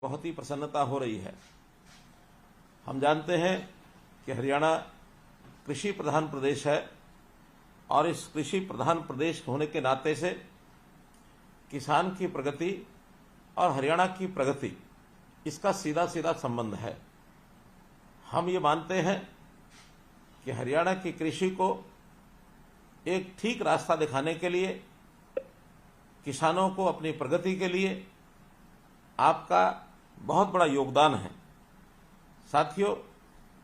बहुत ही प्रसन्नता हो रही है। हम जानते हैं कि हरियाणा कृषि प्रधान प्रदेश है और इस कृषि प्रधान प्रदेश होने के नाते से किसान की प्रगति और हरियाणा की प्रगति इसका सीधा सीधा संबंध है। हम ये मानते हैं कि हरियाणा की कृषि को एक ठीक रास्ता दिखाने के लिए, किसानों को अपनी प्रगति के लिए आपका बहुत बड़ा योगदान है। साथियों,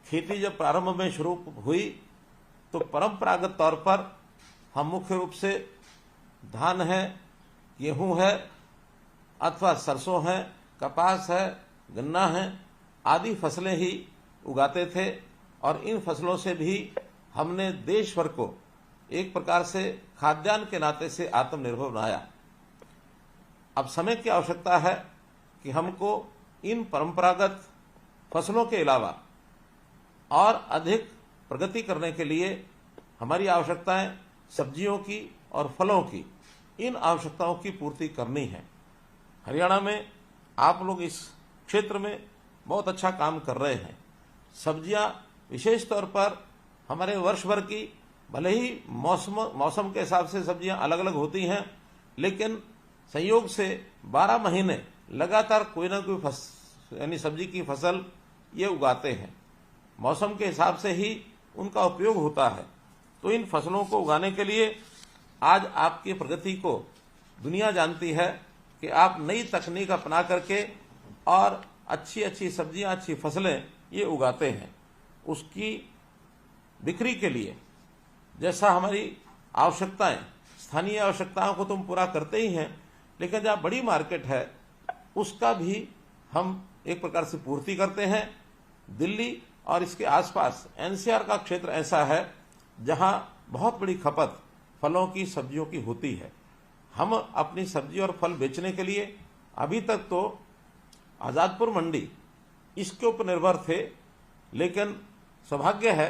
खेती जब प्रारंभ में शुरू हुई तो परंपरागत तौर पर हम मुख्य रूप से धान है, गेहूं है अथवा सरसों है, कपास है, गन्ना है आदि फसलें ही उगाते थे और इन फसलों से भी हमने देश भर को एक प्रकार से खाद्यान्न के नाते से आत्मनिर्भर बनाया। अब समय की आवश्यकता है कि हमको इन परंपरागत फसलों के अलावा और अधिक प्रगति करने के लिए हमारी आवश्यकताएं सब्जियों की और फलों की, इन आवश्यकताओं की पूर्ति करनी है। हरियाणा में आप लोग इस क्षेत्र में बहुत अच्छा काम कर रहे हैं। सब्जियां विशेष तौर पर हमारे वर्ष भर की, भले ही मौसम के हिसाब से सब्जियां अलग अलग होती हैं, लेकिन संयोग से 12 महीने लगातार कोई ना कोई यानी सब्जी की फसल ये उगाते हैं। मौसम के हिसाब से ही उनका उपयोग होता है। तो इन फसलों को उगाने के लिए आज आपकी प्रगति को दुनिया जानती है कि आप नई तकनीक अपना करके और अच्छी अच्छी सब्जियां, अच्छी फसलें ये उगाते हैं। उसकी बिक्री के लिए जैसा हमारी आवश्यकताएं, स्थानीय आवश्यकताओं को तुम पूरा करते ही हैं, लेकिन जहाँ बड़ी मार्केट है उसका भी हम एक प्रकार से पूर्ति करते हैं। दिल्ली और इसके आसपास एनसीआर का क्षेत्र ऐसा है जहां बहुत बड़ी खपत फलों की, सब्जियों की होती है। हम अपनी सब्जी और फल बेचने के लिए अभी तक तो आजादपुर मंडी इसके ऊपर निर्भर थे, लेकिन सौभाग्य है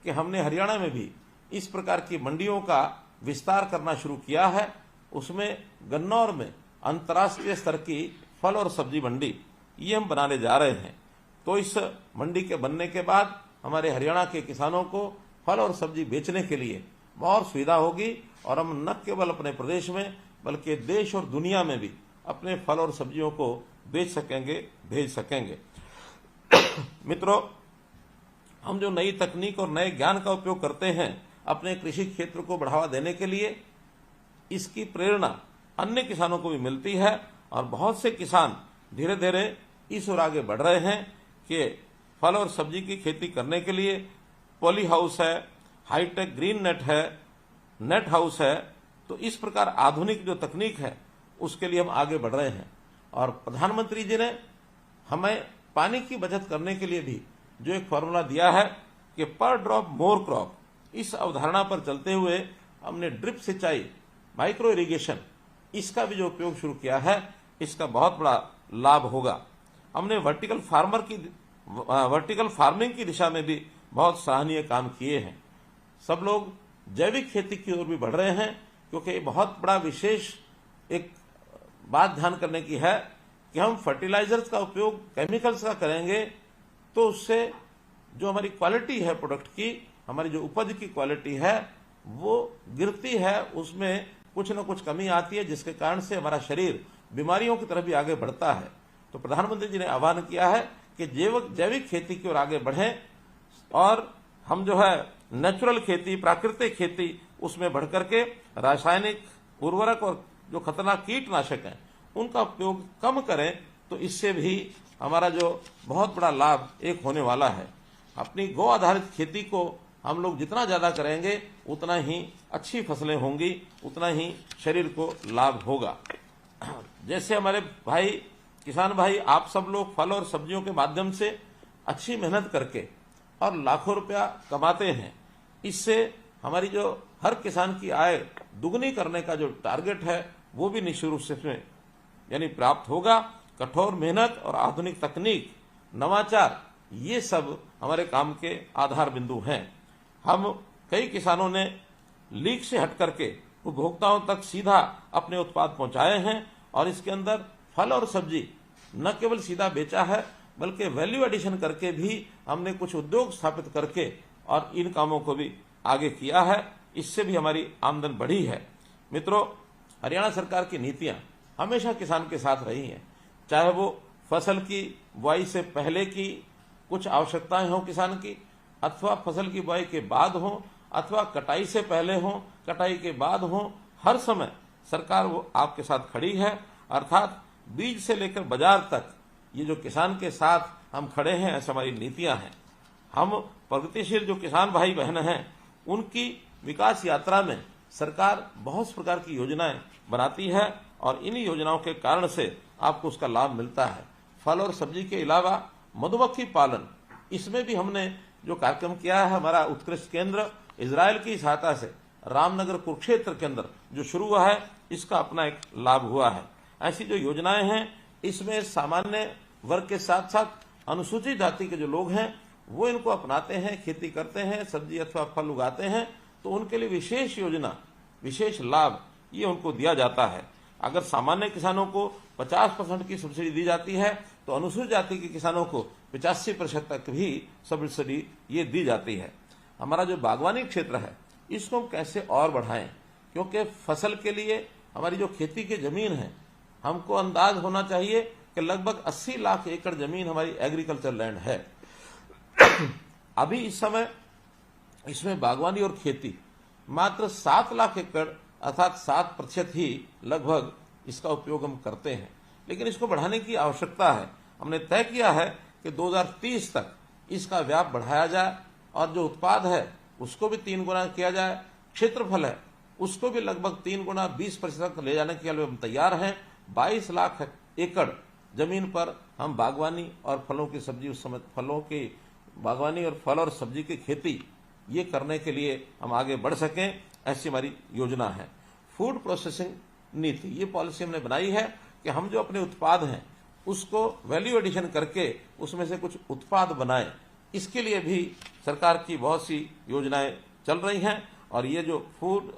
कि हमने हरियाणा में भी इस प्रकार की मंडियों का विस्तार करना शुरू किया है। उसमें गन्नौर में अंतर्राष्ट्रीय स्तर की फल और सब्जी मंडी ये हम बनाने जा रहे हैं। तो इस मंडी के बनने के बाद हमारे हरियाणा के किसानों को फल और सब्जी बेचने के लिए बहुत सुविधा होगी और हम न केवल अपने प्रदेश में बल्कि देश और दुनिया में भी अपने फल और सब्जियों को बेच सकेंगे, भेज सकेंगे। मित्रों, हम जो नई तकनीक और नए ज्ञान का उपयोग करते हैं अपने कृषि क्षेत्र को बढ़ावा देने के लिए, इसकी प्रेरणा अन्य किसानों को भी मिलती है और बहुत से किसान धीरे धीरे इस ओर आगे बढ़ रहे हैं कि फल और सब्जी की खेती करने के लिए पॉली हाउस है, हाईटेक ग्रीन नेट है, नेट हाउस है। तो इस प्रकार आधुनिक जो तकनीक है उसके लिए हम आगे बढ़ रहे हैं। और प्रधानमंत्री जी ने हमें पानी की बचत करने के लिए भी जो एक फॉर्मूला दिया है कि पर ड्रॉप मोर क्रॉप, इस अवधारणा पर चलते हुए हमने ड्रिप सिंचाई, माइक्रो इरिगेशन, इसका भी जो उपयोग शुरू किया है, इसका बहुत बड़ा लाभ होगा। हमने वर्टिकल फार्मिंग की दिशा में भी बहुत सराहनीय काम किए हैं। सब लोग जैविक खेती की ओर भी बढ़ रहे हैं, क्योंकि ये बहुत बड़ा विशेष एक बात ध्यान करने की है कि हम फर्टिलाइजर्स का उपयोग केमिकल्स का करेंगे तो उससे जो हमारी क्वालिटी है प्रोडक्ट की, हमारी जो उपज की क्वालिटी है वो गिरती है, उसमें कुछ न कुछ कमी आती है, जिसके कारण से हमारा शरीर बीमारियों की तरफ भी आगे बढ़ता है। तो प्रधानमंत्री जी ने आह्वान किया है कि जैविक खेती की ओर आगे बढ़ें और हम जो है नेचुरल खेती, प्राकृतिक खेती, उसमें बढ़ करके रासायनिक उर्वरक और जो खतरनाक कीटनाशक हैं उनका उपयोग कम करें। तो इससे भी हमारा जो बहुत बड़ा लाभ एक होने वाला है। अपनी गौ आधारित खेती को हम लोग जितना ज्यादा करेंगे उतना ही अच्छी फसलें होंगी, उतना ही शरीर को लाभ होगा। जैसे हमारे भाई, किसान भाई, आप सब लोग फल और सब्जियों के माध्यम से अच्छी मेहनत करके और लाखों रुपया कमाते हैं, इससे हमारी जो हर किसान की आय दुगनी करने का जो टारगेट है वो भी निश्चित रूप से यानी प्राप्त होगा। कठोर मेहनत और आधुनिक तकनीक, नवाचार, ये सब हमारे काम के आधार बिंदु हैं। हम कई किसानों ने लीक से हट करके उपभोक्ताओं तक सीधा अपने उत्पाद पहुंचाए हैं और इसके अंदर फल और सब्जी न केवल सीधा बेचा है बल्कि वैल्यू एडिशन करके भी हमने कुछ उद्योग स्थापित करके और इन कामों को भी आगे किया है। इससे भी हमारी आमदन बढ़ी है। मित्रों, हरियाणा सरकार की नीतियां हमेशा किसान के साथ रही हैं, चाहे वो फसल की बुआई से पहले की कुछ आवश्यकताएं हों किसान की, अथवा फसल की बुआई के बाद हो, अथवा कटाई से पहले हो, कटाई के बाद हो, हर समय सरकार वो आपके साथ खड़ी है। अर्थात बीज से लेकर बाजार तक ये जो किसान के साथ हम खड़े हैं, ऐसी हमारी नीतियां हैं। हम प्रगतिशील जो किसान भाई बहन हैं, उनकी विकास यात्रा में सरकार बहुत प्रकार की योजनाएं बनाती है और इन योजनाओं के कारण से आपको उसका लाभ मिलता है। फल और सब्जी के अलावा मधुमक्खी पालन, इसमें भी हमने जो कार्यक्रम किया है, हमारा उत्कृष्ट केंद्र इजराइल की सहायता से रामनगर कुरुक्षेत्र के अंदर जो शुरू हुआ है, इसका अपना एक लाभ हुआ है। ऐसी जो योजनाएं हैं, इसमें सामान्य वर्ग के साथ साथ अनुसूचित जाति के जो लोग हैं वो इनको अपनाते हैं, खेती करते हैं, सब्जी अथवा फल उगाते हैं, तो उनके लिए विशेष योजना, विशेष लाभ ये उनको दिया जाता है। अगर सामान्य किसानों को 50% की सब्सिडी दी जाती है, तो अनुसूचित जाति के किसानों को 85% तक भी सब्सिडी ये दी जाती है। हमारा जो बागवानी क्षेत्र है, इसको हम कैसे और बढ़ाएं, क्योंकि फसल के लिए हमारी जो खेती की जमीन है, हमको अंदाज होना चाहिए कि लगभग 80 लाख एकड़ जमीन हमारी एग्रीकल्चर लैंड है। अभी इस समय इसमें बागवानी और खेती मात्र 7 लाख एकड़ अर्थात 7% ही लगभग इसका उपयोग हम करते हैं, लेकिन इसको बढ़ाने की आवश्यकता है। हमने तय किया है कि 2030 तक इसका व्याप बढ़ाया जाए और जो उत्पाद है उसको भी 3 गुना किया जाए, क्षेत्रफल है उसको भी लगभग 3 गुना 20% तक ले जाने के लिए हम तैयार हैं। 22 लाख एकड़ जमीन पर हम बागवानी और फलों की सब्जी, उस समय फलों की बागवानी और फल और सब्जी की खेती ये करने के लिए हम आगे बढ़ सकें, ऐसी हमारी योजना है। फूड प्रोसेसिंग नीति, ये पॉलिसी हमने बनाई है कि हम जो अपने उत्पाद हैं उसको वैल्यू एडिशन करके उसमें से कुछ उत्पाद बनाएं। इसके लिए भी सरकार की बहुत सी योजनाएं चल रही हैं और ये जो फूड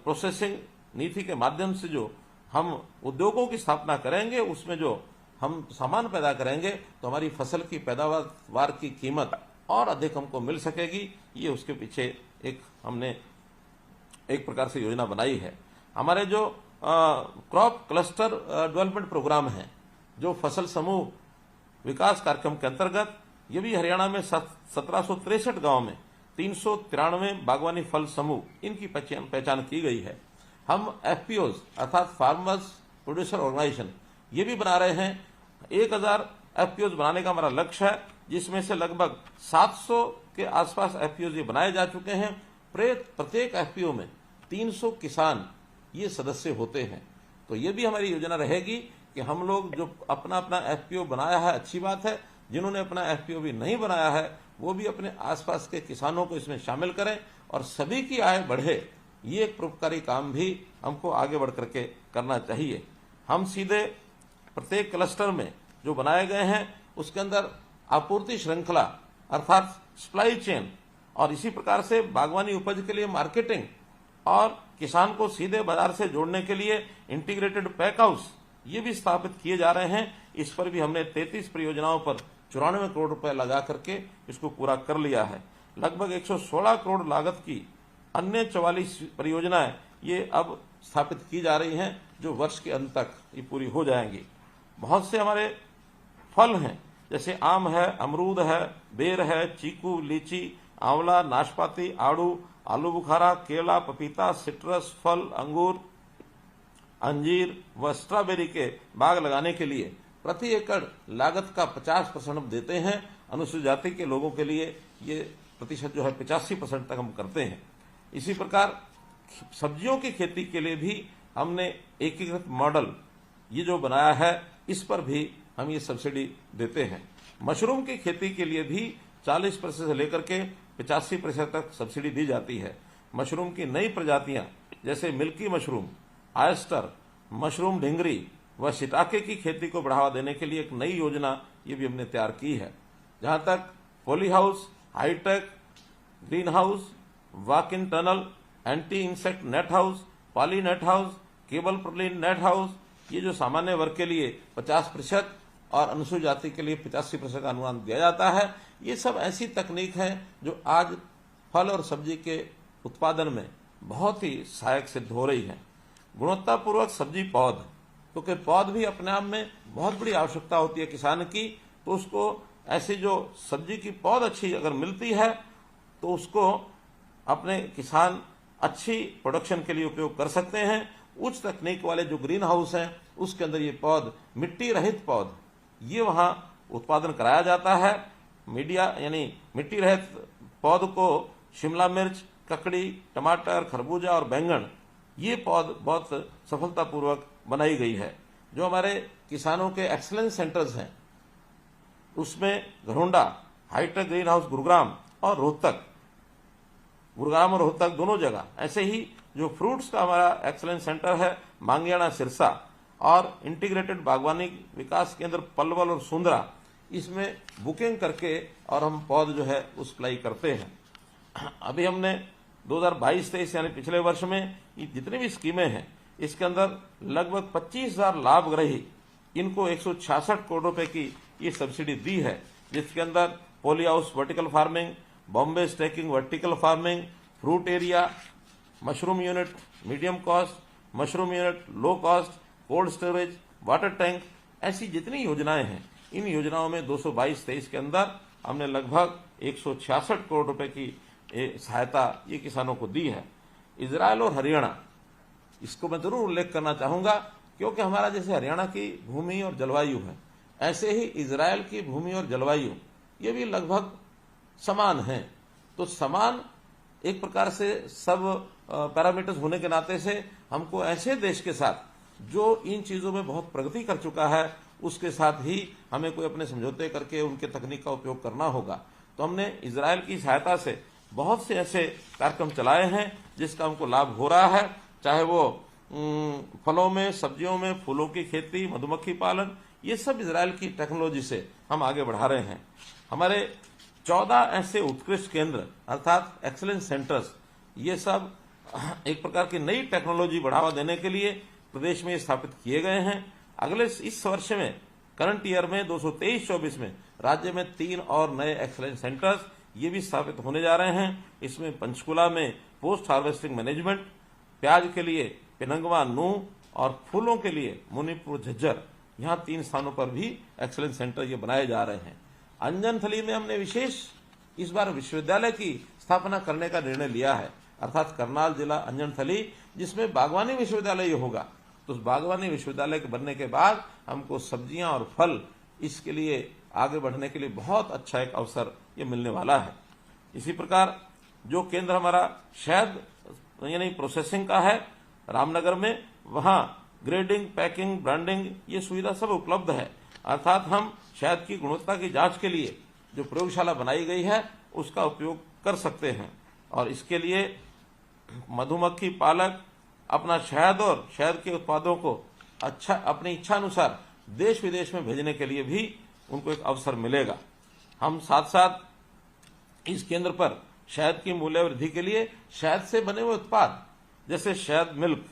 प्रोसेसिंग नीति के माध्यम से जो हम उद्योगों की स्थापना करेंगे, उसमें जो हम सामान पैदा करेंगे, तो हमारी फसल की पैदावार की कीमत और अधिक हमको मिल सकेगी। ये उसके पीछे एक हमने एक प्रकार से योजना बनाई है। हमारे जो क्रॉप क्लस्टर डेवलपमेंट प्रोग्राम है, जो फसल समूह विकास कार्यक्रम के अंतर्गत, ये भी हरियाणा में 1763 गांव में 393 बागवानी फल समूह इनकी पहचान की गई है। हम एफपीओज अर्थात फार्मर्स प्रोड्यूसर ऑर्गेनाइजेशन ये भी बना रहे हैं। 1000 एफपीओज बनाने का हमारा लक्ष्य है, जिसमें से लगभग 700 के आसपास एफपीओज ये बनाए जा चुके हैं। प्रत्येक एफपीओ में 300 किसान ये सदस्य होते हैं। तो ये भी हमारी योजना रहेगी कि हम लोग जो अपना अपना एफपीओ बनाया है, अच्छी बात है, जिन्होंने अपना एफपीओ भी नहीं बनाया है वो भी अपने आसपास के किसानों को इसमें शामिल करें और सभी की आय बढ़े। ये एक परोपकारी काम भी हमको आगे बढ़ करके करना चाहिए। हम सीधे प्रत्येक क्लस्टर में जो बनाए गए हैं उसके अंदर आपूर्ति श्रृंखला अर्थात सप्लाई चेन और इसी प्रकार से बागवानी उपज के लिए मार्केटिंग और किसान को सीधे बाजार से जोड़ने के लिए इंटीग्रेटेड पैक हाउस ये भी स्थापित किए जा रहे हैं। इस पर भी हमने 33 परियोजनाओं पर 94 करोड़ रुपए लगा करके इसको पूरा कर लिया है। लगभग 116 करोड़ लागत की अन्य 44 परियोजनाएं ये अब स्थापित की जा रही हैं, जो वर्ष के अंत तक ये पूरी हो जाएंगी। बहुत से हमारे फल हैं, जैसे आम है, अमरूद है, बेर है, चीकू, लीची, आंवला, नाशपाती, आड़ू, आलू बुखारा, केला, पपीता, सिट्रस फल, अंगूर, अंजीर व स्ट्रॉबेरी के बाग लगाने के लिए प्रति एकड़ लागत का 50% हम देते हैं। अनुसूचित जाति के लोगों के लिए ये प्रतिशत जो है 85% तक हम करते हैं। इसी प्रकार सब्जियों की खेती के लिए भी हमने एकीकृत मॉडल ये जो बनाया है, इस पर भी हम ये सब्सिडी देते हैं। मशरूम की खेती के लिए भी 40% से लेकर के 85% तक सब्सिडी दी जाती है। मशरूम की नई प्रजातियां जैसे मिल्की मशरूम, आयस्टर, मशरूम ढिंगरी व शिटाके की खेती को बढ़ावा देने के लिए एक नई योजना ये भी हमने तैयार की है। जहां तक poly house, high tech green house, walk in tunnel, anti insect net house, poly net house, cable प्रलीन नेट हाउस, ये जो सामान्य वर्ग के लिए 50% और अनुसूचित जाति के लिए 85% का अनुदान दिया जाता है। ये सब ऐसी तकनीक है जो आज फल और सब्जी के उत्पादन में बहुत ही सहायक सिद्ध हो रही है। गुणवत्तापूर्वक सब्जी पौध, क्योंकि पौध भी अपने आप में बहुत बड़ी आवश्यकता होती है किसान की, तो उसको ऐसी जो सब्जी की पौध अच्छी अगर मिलती है तो उसको अपने किसान अच्छी प्रोडक्शन के लिए उपयोग कर सकते हैं। उच्च तकनीक वाले जो ग्रीन हाउस हैं उसके अंदर ये पौध, मिट्टी रहित पौध, ये वहां उत्पादन कराया जाता है। मीडिया यानी मिट्टी रहित पौध को शिमला मिर्च, ककड़ी, टमाटर, खरबूजा और बैंगन, ये पौध बहुत सफलतापूर्वक बनाई गई है। जो हमारे किसानों के एक्सीलेंस सेंटर्स हैं उसमें Gharaunda, high tech green house Gurugram और रोहतक, गुरुग्राम और रोहतक दोनों जगह, ऐसे ही जो फ्रूट्स का हमारा एक्सीलेंस सेंटर है मांगियाना सिरसा और इंटीग्रेटेड बागवानी विकास केंद्र पलवल और सुंदरा, इसमें बुकिंग करके और हम पौध जो है वो सप्लाई करते हैं। अभी हमने 2022-23 यानी पिछले वर्ष में ये जितनी भी स्कीमें हैं इसके अंदर लगभग 25,000 लाभग्राही, इनको 166 करोड़ रुपए की ये सब्सिडी दी है, जिसके अंदर poly house vertical farming, Bombay stacking vertical farming, fruit area, mushroom unit medium cost, mushroom unit low cost, cold storage, water tank, ऐसी जितनी योजनाएं हैं इन योजनाओं में 2022-23 के अंदर हमने लगभग 166 करोड़ रुपए की सहायता ये किसानों को दी है। इजराइल और हरियाणा, इसको मैं जरूर उल्लेख करना चाहूंगा क्योंकि हमारा जैसे हरियाणा की भूमि और जलवायु है, ऐसे ही इजराइल की भूमि और जलवायु ये भी लगभग समान है। तो समान एक प्रकार से सब पैरामीटर्स होने के नाते से हमको ऐसे देश के साथ जो इन चीजों में बहुत प्रगति कर चुका है उसके साथ ही हमें कोई अपने समझौते करके उनके तकनीक का उपयोग करना होगा। तो हमने इजराइल की सहायता से बहुत से ऐसे कार्यक्रम चलाए हैं जिसका हमको लाभ हो रहा है, चाहे वो फलों में, सब्जियों में, फूलों की खेती, मधुमक्खी पालन, ये सब इजराइल की टेक्नोलॉजी से हम आगे बढ़ा रहे हैं। हमारे 14 ऐसे उत्कृष्ट केंद्र अर्थात एक्सीलेंस सेंटर्स, ये सब एक प्रकार की नई टेक्नोलॉजी बढ़ावा देने के लिए प्रदेश में स्थापित किए गए हैं। अगले इस वर्ष में, करंट ईयर में 2023-24 में राज्य में 3 और नए एक्सीलेंस सेंटर्स ये भी स्थापित होने जा रहे हैं। इसमें पंचकुला में पोस्ट हार्वेस्टिंग मैनेजमेंट, प्याज के लिए पिनंगवा नूह और फूलों के लिए मुनीपुर झज्जर, यहाँ 3 स्थानों पर भी एक्सीलेंस सेंटर ये बनाए जा रहे हैं। अंजनथली में हमने विशेष इस बार विश्वविद्यालय की स्थापना करने का निर्णय लिया है, अर्थात करनाल जिला अंजनथली, जिसमें बागवानी विश्वविद्यालय होगा। तो उस बागवानी विश्वविद्यालय के बनने के बाद हमको सब्जियां और फल इसके लिए आगे बढ़ने के लिए बहुत अच्छा एक अवसर ये मिलने वाला है। इसी प्रकार जो केंद्र हमारा शहद यानी प्रोसेसिंग का है रामनगर में, वहां ग्रेडिंग, पैकिंग, ब्रांडिंग ये सुविधा सब उपलब्ध है। अर्थात हम शहद की गुणवत्ता की जांच के लिए जो प्रयोगशाला बनाई गई है उसका उपयोग कर सकते हैं और इसके लिए मधुमक्खी पालक अपना शहद और शहद के उत्पादों को अच्छा अपनी इच्छा अनुसार देश विदेश में भेजने के लिए भी उनको एक अवसर मिलेगा। हम साथ साथ इस केंद्र पर शहद की मूल्य वृद्धि के लिए शहद से बने हुए उत्पाद जैसे शहद मिल्क,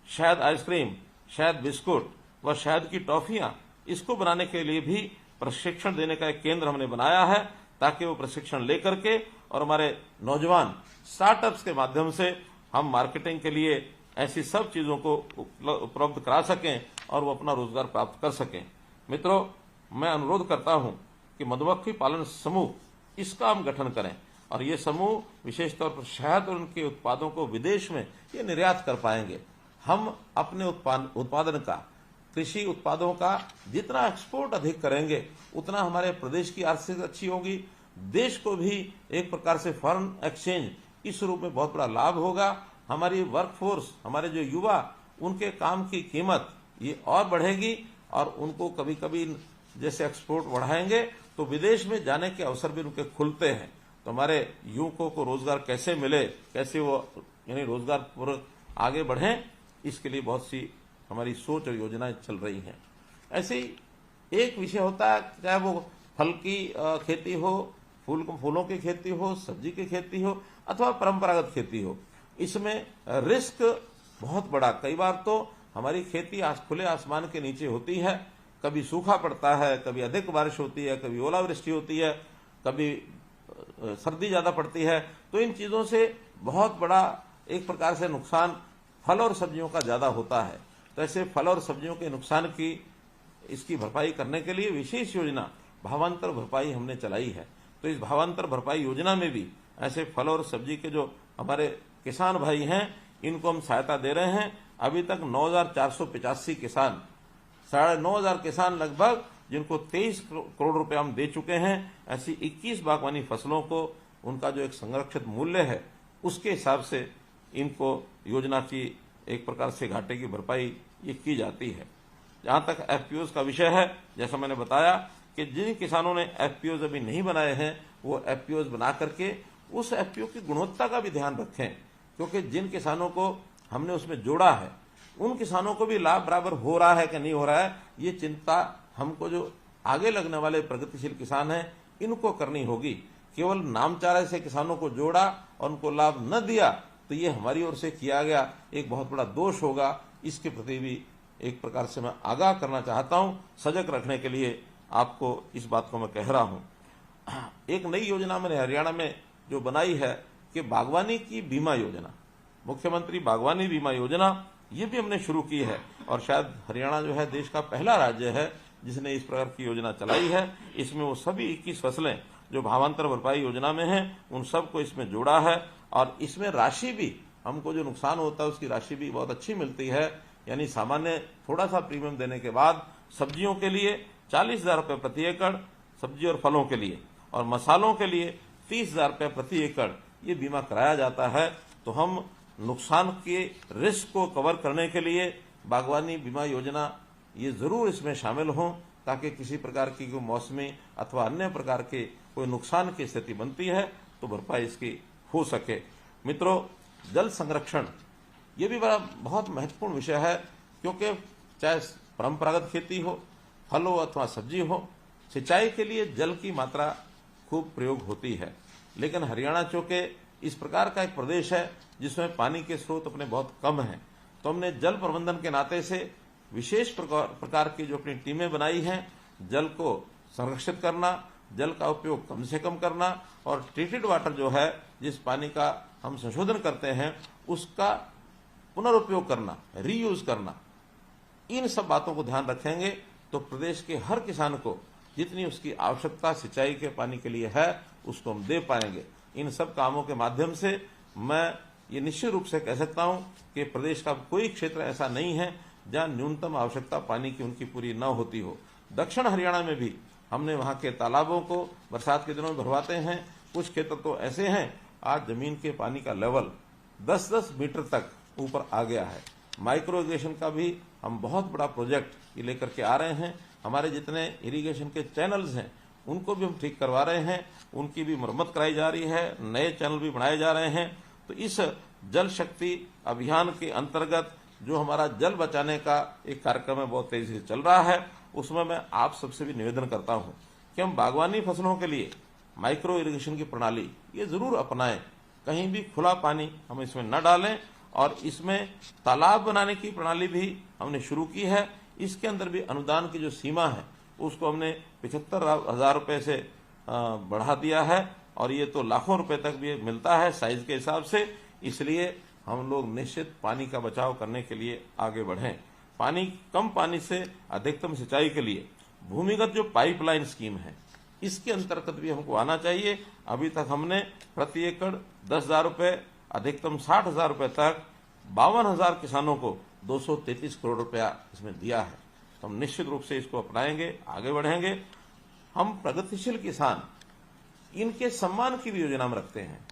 शहद आइसक्रीम, शहद बिस्कुट व शहद की टॉफियां, इसको बनाने के लिए भी प्रशिक्षण देने का एक केंद्र हमने बनाया है ताकि वो प्रशिक्षण लेकर के और हमारे नौजवान स्टार्टअप्स के माध्यम से हम मार्केटिंग के लिए ऐसी सब चीजों को उपलब्ध करा सकें और वो अपना रोजगार प्राप्त कर सकें। मित्रों, मैं अनुरोध करता हूं कि मधुमक्खी पालन समूह इसका हम गठन करें और ये समूह विशेष तौर पर शहद और उनके उत्पादों को विदेश में ये निर्यात कर पाएंगे। हम अपने उत्पादन का, कृषि उत्पादों का जितना एक्सपोर्ट अधिक करेंगे उतना हमारे प्रदेश की आर्थिक अच्छी होगी, देश को भी एक प्रकार से फॉरेन एक्सचेंज इस रूप में बहुत बड़ा लाभ होगा। हमारी वर्कफोर्स, हमारे जो युवा, उनके काम की कीमत ये और बढ़ेगी और उनको कभी कभी जैसे एक्सपोर्ट बढ़ाएंगे तो विदेश में जाने के अवसर भी उनके खुलते हैं। तो हमारे युवकों को रोजगार कैसे मिले, कैसे वो यानी रोजगार पूर्वक आगे बढ़ें, इसके लिए बहुत सी हमारी सोच और योजनाएं चल रही हैं। ऐसे ही एक विषय होता है, चाहे वो फल की खेती हो, फूलों की खेती हो, सब्जी की खेती हो अथवा परंपरागत खेती हो, इसमें रिस्क बहुत बड़ा। कई बार तो हमारी खेती खुले आसमान के नीचे होती है, कभी सूखा पड़ता है, कभी अधिक बारिश होती है, कभी ओलावृष्टि होती है, कभी सर्दी ज्यादा पड़ती है। तो इन चीजों से बहुत बड़ा एक प्रकार से नुकसान फल और सब्जियों का ज्यादा होता है। तो ऐसे फल और सब्जियों के नुकसान की इसकी भरपाई करने के लिए विशेष योजना भावांतर भरपाई हमने चलाई है। तो इस भावांतर भरपाई योजना में भी ऐसे फल और सब्जी के जो हमारे किसान भाई हैं, इनको हम सहायता दे रहे हैं। अभी तक 9,485 किसान, 9,500 किसान लगभग, जिनको 23 करोड़ रुपए हम दे चुके हैं। ऐसी 21 बागवानी फसलों को उनका जो एक संरक्षित मूल्य है उसके हिसाब से इनको योजना की एक प्रकार से घाटे की भरपाई ये की जाती है। जहां तक एफपीओज का विषय है, जैसा मैंने बताया कि जिन किसानों ने एफपीओज अभी नहीं बनाए हैं वो एफपीओज बना करके उस एफपीओ की गुणवत्ता का भी ध्यान रखें, क्योंकि जिन किसानों को हमने उसमें जोड़ा है उन किसानों को भी लाभ बराबर हो रहा है कि नहीं हो रहा है, ये चिंता हमको जो आगे लगने वाले प्रगतिशील किसान हैं इनको करनी होगी। केवल नामचारे से किसानों को जोड़ा और उनको लाभ न दिया तो ये हमारी ओर से किया गया एक बहुत बड़ा दोष होगा। इसके प्रति भी एक प्रकार से मैं आगाह करना चाहता हूं, सजग रखने के लिए आपको इस बात को मैं कह रहा हूं। एक नई योजना मैंने हरियाणा में जो बनाई है कि बागवानी की बीमा योजना, मुख्यमंत्री बागवानी बीमा योजना, ये भी हमने शुरू की है। और शायद हरियाणा जो है देश का पहला राज्य है जिसने इस प्रकार की योजना चलाई है। इसमें वो सभी 21 फसलें जो भावांतर भरपाई योजना में हैं उन सबको इसमें जोड़ा है। और इसमें राशि भी, हमको जो नुकसान होता है उसकी राशि भी बहुत अच्छी मिलती है। यानी सामान्य थोड़ा सा प्रीमियम देने के बाद सब्जियों के लिए 40,000 रुपये प्रति एकड़ सब्जी और फलों के लिए, और मसालों के लिए 30,000 रुपये प्रति एकड़ ये बीमा कराया जाता है। तो हम नुकसान के रिस्क को कवर करने के लिए बागवानी बीमा योजना ये जरूर इसमें शामिल हों, ताकि किसी प्रकार की कोई मौसमी अथवा अन्य प्रकार के कोई नुकसान की स्थिति बनती है तो भरपाई इसकी हो सके। मित्रों, जल संरक्षण ये भी बड़ा बहुत महत्वपूर्ण विषय है, क्योंकि चाहे परंपरागत खेती हो, फल हो अथवा सब्जी हो, सिंचाई के लिए जल की मात्रा खूब प्रयोग होती है। लेकिन हरियाणा चूंकि इस प्रकार का एक प्रदेश है जिसमें पानी के स्रोत अपने बहुत कम हैं, तो हमने जल प्रबंधन के नाते से विशेष प्रकार की जो अपनी टीमें बनाई हैं, जल को संरक्षित करना, जल का उपयोग कम से कम करना, और ट्रीटेड वाटर जो है जिस पानी का हम संशोधन करते हैं उसका पुनरुपयोग करना, रीयूज करना, इन सब बातों को ध्यान रखेंगे तो प्रदेश के हर किसान को जितनी उसकी आवश्यकता सिंचाई के पानी के लिए है उसको हम दे पाएंगे। इन सब कामों के माध्यम से मैं ये निश्चित रूप से कह सकता हूं कि प्रदेश का कोई क्षेत्र ऐसा नहीं है जहां न्यूनतम आवश्यकता पानी की उनकी पूरी न होती हो। दक्षिण हरियाणा में भी हमने वहां के तालाबों को बरसात के दिनों में भरवाते हैं। कुछ क्षेत्र तो ऐसे हैं आज जमीन के पानी का लेवल 10-10 मीटर तक ऊपर आ गया है। माइक्रो इरिगेशन का भी हम बहुत बड़ा प्रोजेक्ट ये लेकर के आ रहे हैं। हमारे जितने इरिगेशन के चैनल्स हैं उनको भी हम ठीक करवा रहे हैं, उनकी भी मरम्मत कराई जा रही है, नए चैनल भी बनाए जा रहे हैं। तो इस जल शक्ति अभियान के अंतर्गत जो हमारा जल बचाने का एक कार्यक्रम है बहुत तेजी से चल रहा है, उसमें मैं आप सबसे भी निवेदन करता हूं कि हम बागवानी फसलों के लिए माइक्रो इरिगेशन की प्रणाली ये जरूर अपनाएं। कहीं भी खुला पानी हम इसमें न डालें, और इसमें तालाब बनाने की प्रणाली भी हमने शुरू की है। इसके अंदर भी अनुदान की जो सीमा है उसको हमने 75,000 रुपये से बढ़ा दिया है, और ये तो लाखों रुपए तक भी मिलता है साइज के हिसाब से। इसलिए हम लोग निश्चित पानी का बचाव करने के लिए आगे बढ़ें। कम पानी से अधिकतम सिंचाई के लिए भूमिगत जो पाइपलाइन स्कीम है इसके अंतर्गत भी हमको आना चाहिए। अभी तक हमने प्रति एकड़ 10,000 रुपये, अधिकतम 60,000 रुपये तक 52,000 किसानों को 233 करोड़ रुपया इसमें दिया है। तो हम निश्चित रूप से इसको अपनाएंगे, आगे बढ़ेंगे। हम प्रगतिशील किसान इनके सम्मान की भी योजना में रखते हैं।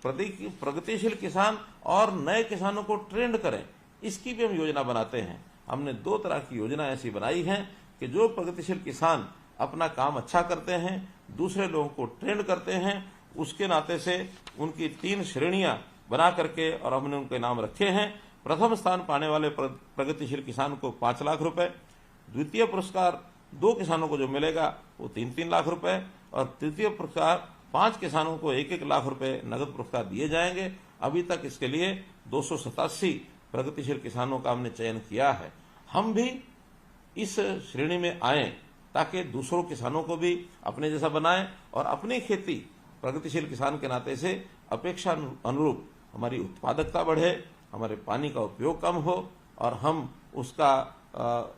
प्रगतिशील किसान और नए किसानों को ट्रेंड करें, इसकी भी हम योजना बनाते हैं। हमने 2 तरह की योजना ऐसी बनाई है कि जो प्रगतिशील किसान अपना काम अच्छा करते हैं, दूसरे लोगों को ट्रेंड करते हैं, उसके नाते से उनकी 3 श्रेणियां बना करके और हमने उनके नाम रखे हैं। प्रथम स्थान पाने वाले प्रगतिशील किसान को 5 लाख रुपए, द्वितीय पुरस्कार 2 किसानों को जो मिलेगा वो 3-3 लाख रुपए, और तृतीय पुरस्कार 5 किसानों को 1-1 लाख रुपए नगद पुरस्कार दिए जाएंगे। अभी तक इसके लिए 287 प्रगतिशील किसानों का हमने चयन किया है। हम भी इस श्रेणी में आए ताकि दूसरों किसानों को भी अपने जैसा बनाएं और अपनी खेती प्रगतिशील किसान के नाते से अपेक्षा अनुरूप हमारी उत्पादकता बढ़े, हमारे पानी का उपयोग कम हो और हम उसका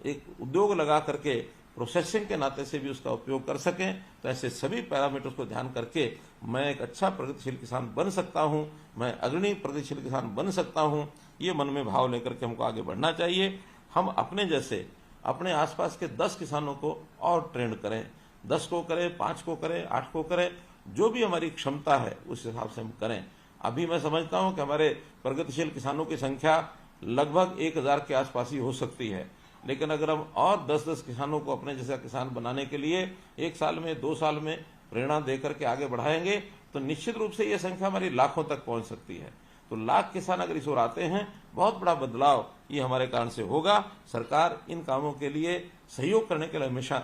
एक उद्योग लगा करके प्रोसेसिंग के नाते से भी उसका उपयोग कर सकें। तो ऐसे सभी पैरामीटर्स को ध्यान करके मैं एक अच्छा प्रगतिशील किसान बन सकता हूं, मैं अग्रणी प्रगतिशील किसान बन सकता हूं, ये मन में भाव लेकर के हमको आगे बढ़ना चाहिए। हम अपने जैसे अपने आसपास के 10 किसानों को और ट्रेंड करें, 10 को करें, 5 को करें, 8 को करें, जो भी हमारी क्षमता है उस हिसाब से हम करें। अभी मैं समझता हूं कि हमारे प्रगतिशील किसानों की संख्या लगभग 1000 के आसपास ही हो सकती है, लेकिन अगर हम और 10-10 किसानों को अपने जैसा किसान बनाने के लिए 1 साल में 2 साल में प्रेरणा देकर के आगे बढ़ाएंगे तो निश्चित रूप से यह संख्या हमारी लाखों तक पहुंच सकती है। तो लाख किसान अगर इस ओर आते हैं, बहुत बड़ा बदलाव ये हमारे कारण से होगा। सरकार इन कामों के लिए सहयोग करने के लिए हमेशा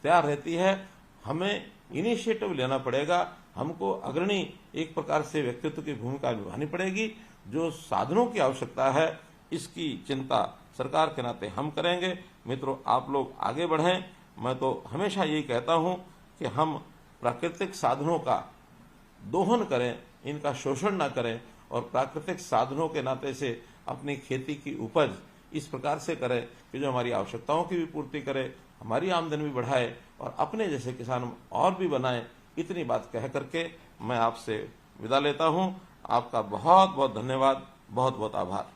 तैयार रहती है। हमें इनिशिएटिव लेना पड़ेगा, हमको अग्रणी एक प्रकार से व्यक्तित्व की भूमिका निभानी पड़ेगी। जो साधनों की आवश्यकता है इसकी चिंता सरकार के नाते हम करेंगे। मित्रों, आप लोग आगे बढ़ें। मैं तो हमेशा यही कहता हूं कि हम प्राकृतिक साधनों का दोहन करें, इनका शोषण ना करें और प्राकृतिक साधनों के नाते से अपनी खेती की उपज इस प्रकार से करें कि जो हमारी आवश्यकताओं की भी पूर्ति करे, हमारी आमदनी भी बढ़ाए और अपने जैसे किसान और भी बनाए। इतनी बात कह करके मैं आपसे विदा लेता हूं। आपका बहुत बहुत धन्यवाद, बहुत बहुत आभार।